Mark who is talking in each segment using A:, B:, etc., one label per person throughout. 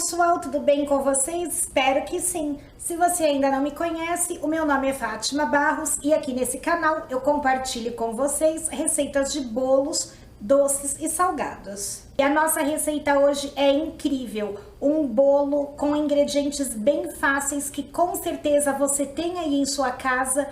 A: pessoal, tudo bem com vocês? Espero que sim. Se você ainda não me conhece, o meu nome é Fátima Barros e aqui nesse canal eu compartilho com vocês receitas de bolos, doces e salgados. E a nossa receita hoje é incrível, um bolo com ingredientes bem fáceis que com certeza você tem aí em sua casa.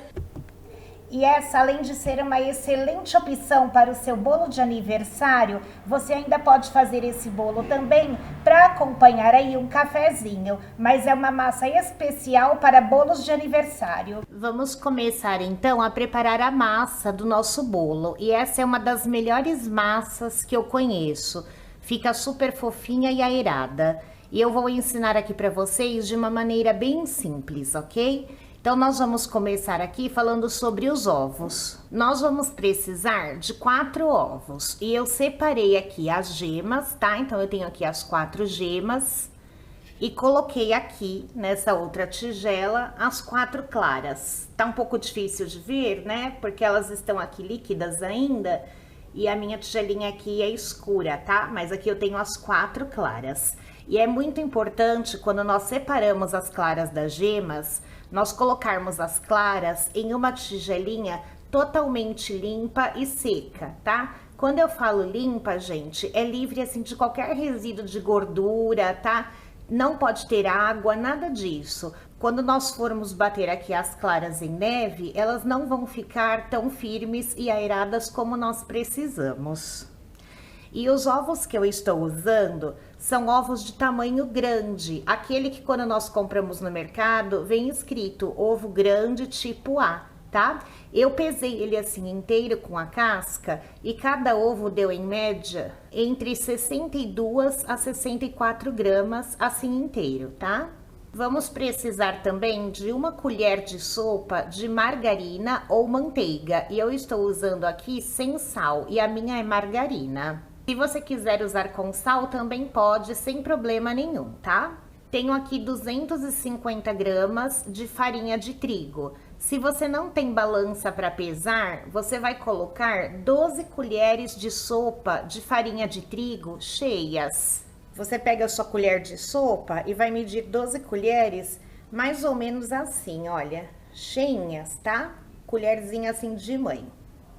A: E essa, além de ser uma excelente opção para o seu bolo de aniversário, você ainda pode fazer esse bolo também para acompanhar aí um cafezinho, mas é uma massa especial para bolos de aniversário. Vamos começar então a preparar a massa do nosso bolo, e essa é uma das melhores massas que eu conheço. Fica super fofinha e aerada. E eu vou ensinar aqui para vocês de uma maneira bem simples, ok? Então, nós vamos começar aqui falando sobre os ovos. Nós vamos precisar de 4 ovos. E eu separei aqui as gemas, tá? Então, eu tenho aqui as 4 gemas. E coloquei aqui, nessa outra tigela, as 4 claras. Tá um pouco difícil de ver, né? Porque elas estão aqui líquidas ainda. E a minha tigelinha aqui é escura, tá? Mas aqui eu tenho as 4 claras. E é muito importante, quando nós separamos as claras das gemas, nós colocarmos as claras em uma tigelinha totalmente limpa e seca, tá? Quando eu falo limpa, gente, é livre assim de qualquer resíduo de gordura, tá? Não pode ter água, nada disso. Quando nós formos bater aqui as claras em neve, elas não vão ficar tão firmes e aeradas como nós precisamos. E os ovos que eu estou usando são ovos de tamanho grande, aquele que quando nós compramos no mercado vem escrito ovo grande tipo A, tá? Eu pesei ele assim inteiro com a casca e cada ovo deu em média entre 62 a 64 gramas assim inteiro, tá? Vamos precisar também de 1 colher de sopa de margarina ou manteiga, e eu estou usando aqui sem sal e a minha é margarina. Se você quiser usar com sal, também pode, sem problema nenhum, tá? Tenho aqui 250 gramas de farinha de trigo. Se você não tem balança para pesar, você vai colocar 12 colheres de sopa de farinha de trigo cheias. Você pega a sua colher de sopa e vai medir 12 colheres, mais ou menos assim, olha, cheinhas, tá? Colherzinha assim de mãe.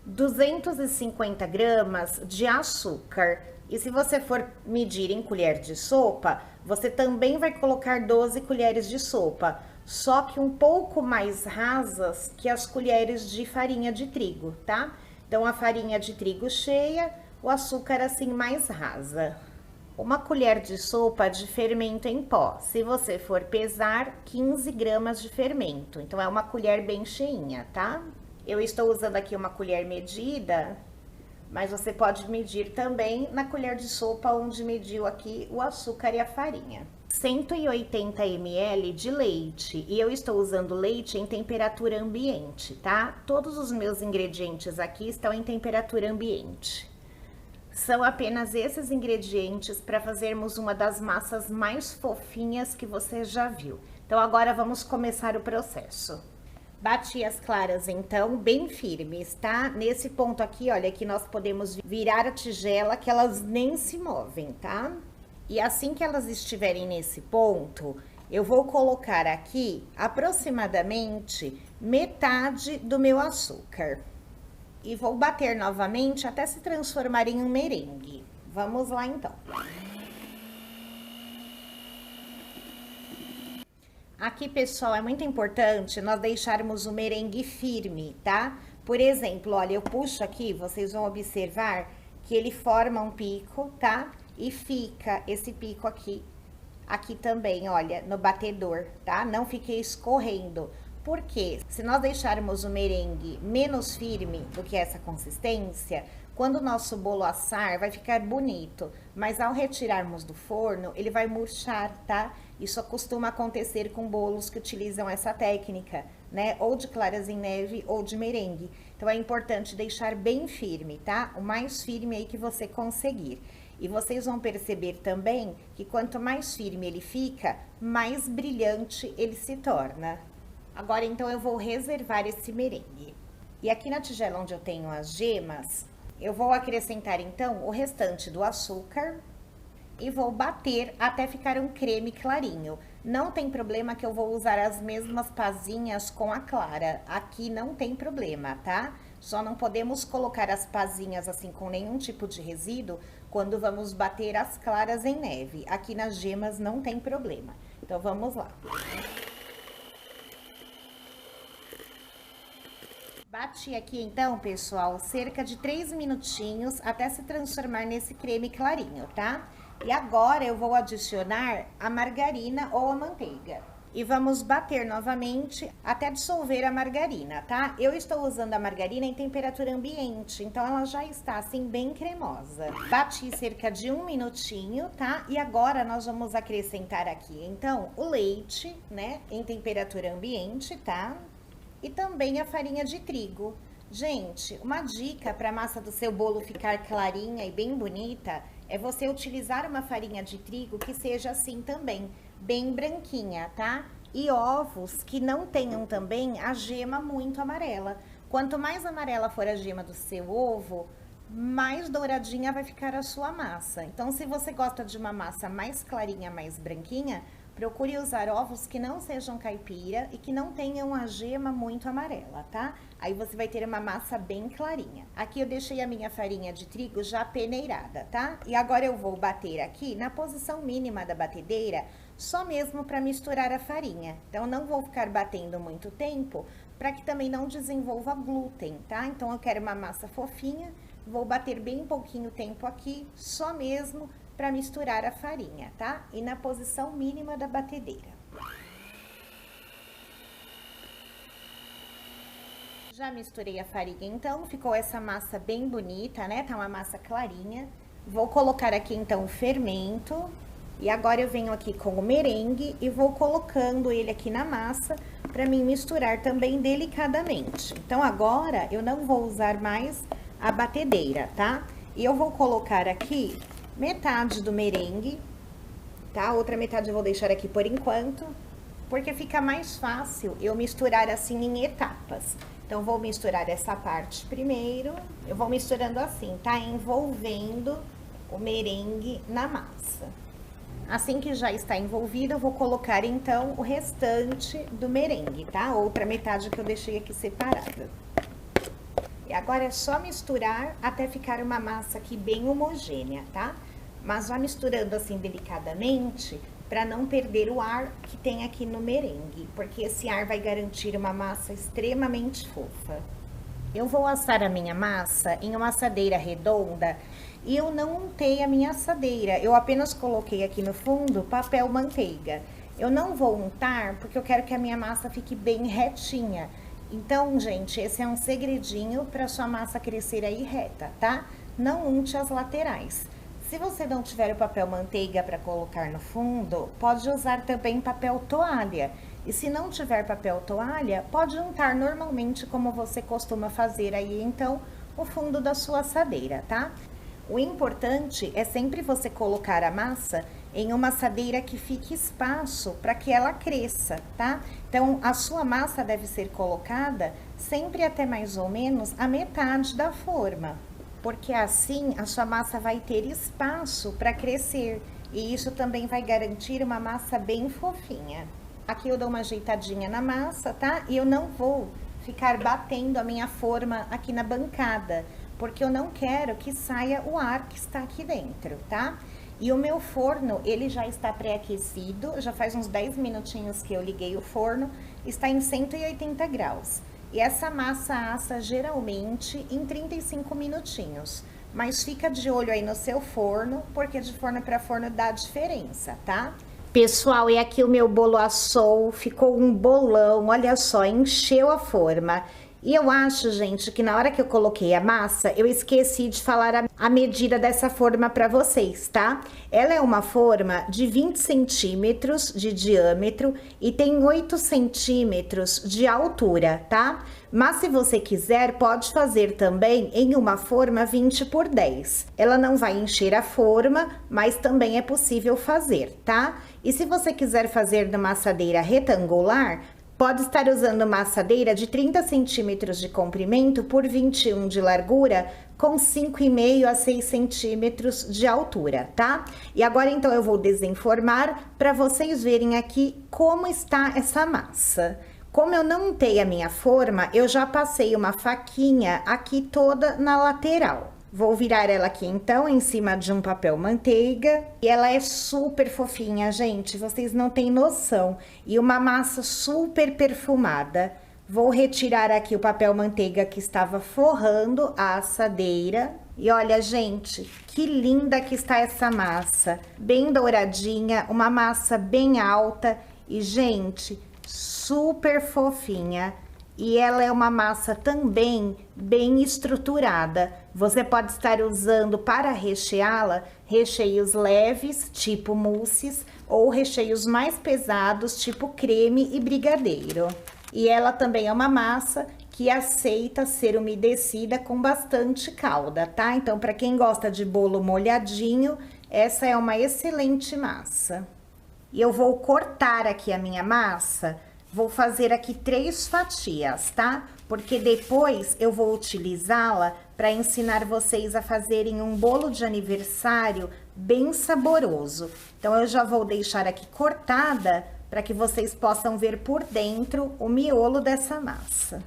A: 250 gramas de açúcar. E se você for medir em colher de sopa, você também vai colocar 12 colheres de sopa, só que um pouco mais rasas que as colheres de farinha de trigo, tá? Então, a farinha de trigo cheia, o açúcar assim mais rasa. 1 colher de sopa de fermento em pó. Se você for pesar, 15 gramas de fermento. Então, é uma colher bem cheinha, tá? Eu estou usando aqui uma colher medida, mas você pode medir também na colher de sopa onde mediu aqui o açúcar e a farinha. 180 ml de leite, e eu estou usando leite em temperatura ambiente, tá? Todos os meus ingredientes aqui estão em temperatura ambiente. São apenas esses ingredientes para fazermos uma das massas mais fofinhas que você já viu. Então, agora vamos começar o processo. Bati as claras, então, bem firmes, tá? Nesse ponto aqui, olha, que nós podemos virar a tigela que elas nem se movem, tá? E assim que elas estiverem nesse ponto, eu vou colocar aqui aproximadamente metade do meu açúcar. E vou bater novamente até se transformar em um merengue. Vamos lá, então. Aqui, pessoal, é muito importante nós deixarmos o merengue firme, tá? Por exemplo, olha, eu puxo aqui, vocês vão observar que ele forma um pico, tá? E fica esse pico aqui também, olha, no batedor, tá? Não fique escorrendo. Por quê? Se nós deixarmos o merengue menos firme do que essa consistência, quando o nosso bolo assar, vai ficar bonito, mas ao retirarmos do forno, ele vai murchar, tá? Isso costuma acontecer com bolos que utilizam essa técnica, né? Ou de claras em neve ou de merengue. Então, é importante deixar bem firme, tá? O mais firme aí que você conseguir. E vocês vão perceber também que quanto mais firme ele fica, mais brilhante ele se torna. Agora, então, eu vou reservar esse merengue. E aqui na tigela onde eu tenho as gemas, eu vou acrescentar, então, o restante do açúcar e vou bater até ficar um creme clarinho. Não tem problema que eu vou usar as mesmas pazinhas com a clara. Aqui não tem problema, tá? Só não podemos colocar as pazinhas assim com nenhum tipo de resíduo quando vamos bater as claras em neve. Aqui nas gemas não tem problema. Então, vamos lá. Bati aqui então, pessoal, cerca de 3 minutinhos até se transformar nesse creme clarinho, tá? E agora eu vou adicionar a margarina ou a manteiga. E vamos bater novamente até dissolver a margarina, tá? Eu estou usando a margarina em temperatura ambiente, então ela já está assim bem cremosa. Bati cerca de 1 minutinho, tá? E agora nós vamos acrescentar aqui, então, o leite, né? Em temperatura ambiente, tá? E também a farinha de trigo. Gente, uma dica para a massa do seu bolo ficar clarinha e bem bonita é você utilizar uma farinha de trigo que seja assim também, bem branquinha, tá? E ovos que não tenham também a gema muito amarela. Quanto mais amarela for a gema do seu ovo, mais douradinha vai ficar a sua massa. Então, se você gosta de uma massa mais clarinha, mais branquinha, procure usar ovos que não sejam caipira e que não tenham a gema muito amarela, tá? Aí você vai ter uma massa bem clarinha. Aqui eu deixei a minha farinha de trigo já peneirada, tá? E agora eu vou bater aqui na posição mínima da batedeira, só mesmo para misturar a farinha. Então, não vou ficar batendo muito tempo, para que também não desenvolva glúten, tá? Então, eu quero uma massa fofinha, vou bater bem pouquinho tempo aqui, só mesmo para misturar a farinha, tá? E na posição mínima da batedeira. Já misturei a farinha, então, ficou essa massa bem bonita, né? Tá uma massa clarinha. Vou colocar aqui, então, o fermento. E agora eu venho aqui com o merengue e vou colocando ele aqui na massa para mim misturar também delicadamente. Então, agora eu não vou usar mais a batedeira, tá? E eu vou colocar aqui metade do merengue, tá? Outra metade eu vou deixar aqui por enquanto, porque fica mais fácil eu misturar assim em etapas. Então, vou misturar essa parte primeiro, eu vou misturando assim, tá? Envolvendo o merengue na massa. Assim que já está envolvido, eu vou colocar então o restante do merengue, tá? Outra metade que eu deixei aqui separada. E agora é só misturar até ficar uma massa aqui bem homogênea, tá? Mas vá misturando assim delicadamente para não perder o ar que tem aqui no merengue, porque esse ar vai garantir uma massa extremamente fofa. Eu vou assar a minha massa em uma assadeira redonda e eu não untei a minha assadeira, eu apenas coloquei aqui no fundo papel manteiga. Eu não vou untar porque eu quero que a minha massa fique bem retinha. Então, gente, esse é um segredinho para sua massa crescer aí reta, tá? Não unte as laterais. Se você não tiver o papel manteiga para colocar no fundo, pode usar também papel toalha. E se não tiver papel toalha, pode untar normalmente como você costuma fazer aí, então, o fundo da sua assadeira, tá? O importante é sempre você colocar a massa em uma assadeira que fique espaço para que ela cresça, tá? Então, a sua massa deve ser colocada sempre até mais ou menos a metade da forma, porque assim a sua massa vai ter espaço para crescer e isso também vai garantir uma massa bem fofinha. Aqui eu dou uma ajeitadinha na massa, tá? E eu não vou ficar batendo a minha forma aqui na bancada, porque eu não quero que saia o ar que está aqui dentro, tá? E o meu forno, ele já está pré-aquecido, já faz uns 10 minutinhos que eu liguei o forno, está em 180 graus. E essa massa assa geralmente em 35 minutinhos. Mas fica de olho aí no seu forno, porque de forno para forno dá diferença, tá? Pessoal, e aqui o meu bolo assou, ficou um bolão, olha só, encheu a forma. E eu acho, gente, que na hora que eu coloquei a massa, eu esqueci de falar a medida dessa forma para vocês, tá? Ela é uma forma de 20 centímetros de diâmetro e tem 8 centímetros de altura, tá? Mas se você quiser, pode fazer também em uma forma 20 por 10. Ela não vai encher a forma, mas também é possível fazer, tá? E se você quiser fazer numa assadeira retangular, Pode estar usando uma assadeira de 30 centímetros de comprimento por 21 de largura, com 5,5 a 6 centímetros de altura, tá? E agora então eu vou desenformar para vocês verem aqui como está essa massa. Como eu não untei a minha forma, eu já passei uma faquinha aqui toda na lateral. Vou virar ela aqui então em cima de um papel manteiga. E ela é super fofinha, gente, vocês não têm noção. E uma massa super perfumada. Vou retirar aqui o papel manteiga que estava forrando a assadeira. E olha, gente, que linda que está essa massa. Bem douradinha, uma massa bem alta e, gente, super fofinha. E ela é uma massa também bem estruturada. Você pode estar usando para recheá-la recheios leves, tipo mousses, ou recheios mais pesados, tipo creme e brigadeiro. E ela também é uma massa que aceita ser umedecida com bastante calda, tá? Então, para quem gosta de bolo molhadinho, essa é uma excelente massa. E eu vou cortar aqui a minha massa. Vou fazer aqui 3 fatias, tá? Porque depois eu vou utilizá-la para ensinar vocês a fazerem um bolo de aniversário bem saboroso. Então, eu já vou deixar aqui cortada para que vocês possam ver por dentro o miolo dessa massa.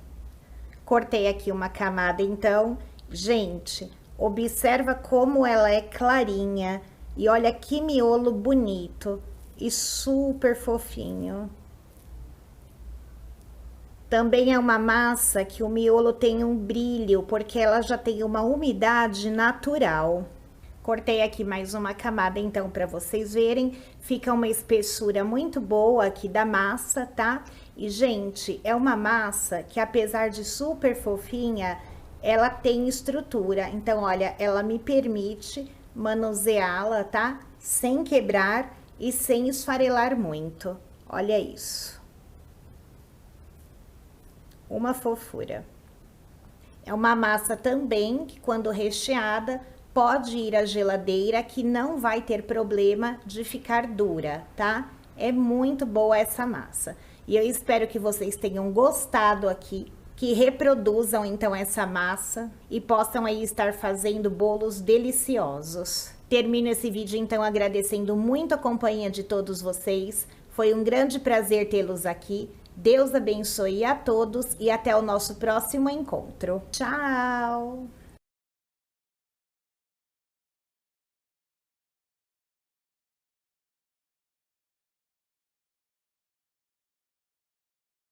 A: Cortei aqui uma camada, então. Gente, observa como ela é clarinha. E olha que miolo bonito e super fofinho. Também é uma massa que o miolo tem um brilho, porque ela já tem uma umidade natural. Cortei aqui mais uma camada, então, para vocês verem. Fica uma espessura muito boa aqui da massa, tá? E, gente, é uma massa que, apesar de super fofinha, ela tem estrutura. Então, olha, ela me permite manuseá-la, tá? Sem quebrar e sem esfarelar muito. Olha isso. Uma fofura. É uma massa também que, quando recheada, pode ir à geladeira, que não vai ter problema de ficar dura, tá? É muito boa essa massa. E eu espero que vocês tenham gostado aqui, que reproduzam então essa massa e possam aí estar fazendo bolos deliciosos. Termino esse vídeo então agradecendo muito a companhia de todos vocês. Foi um grande prazer tê-los aqui. Deus abençoe a todos e até o nosso próximo encontro. Tchau!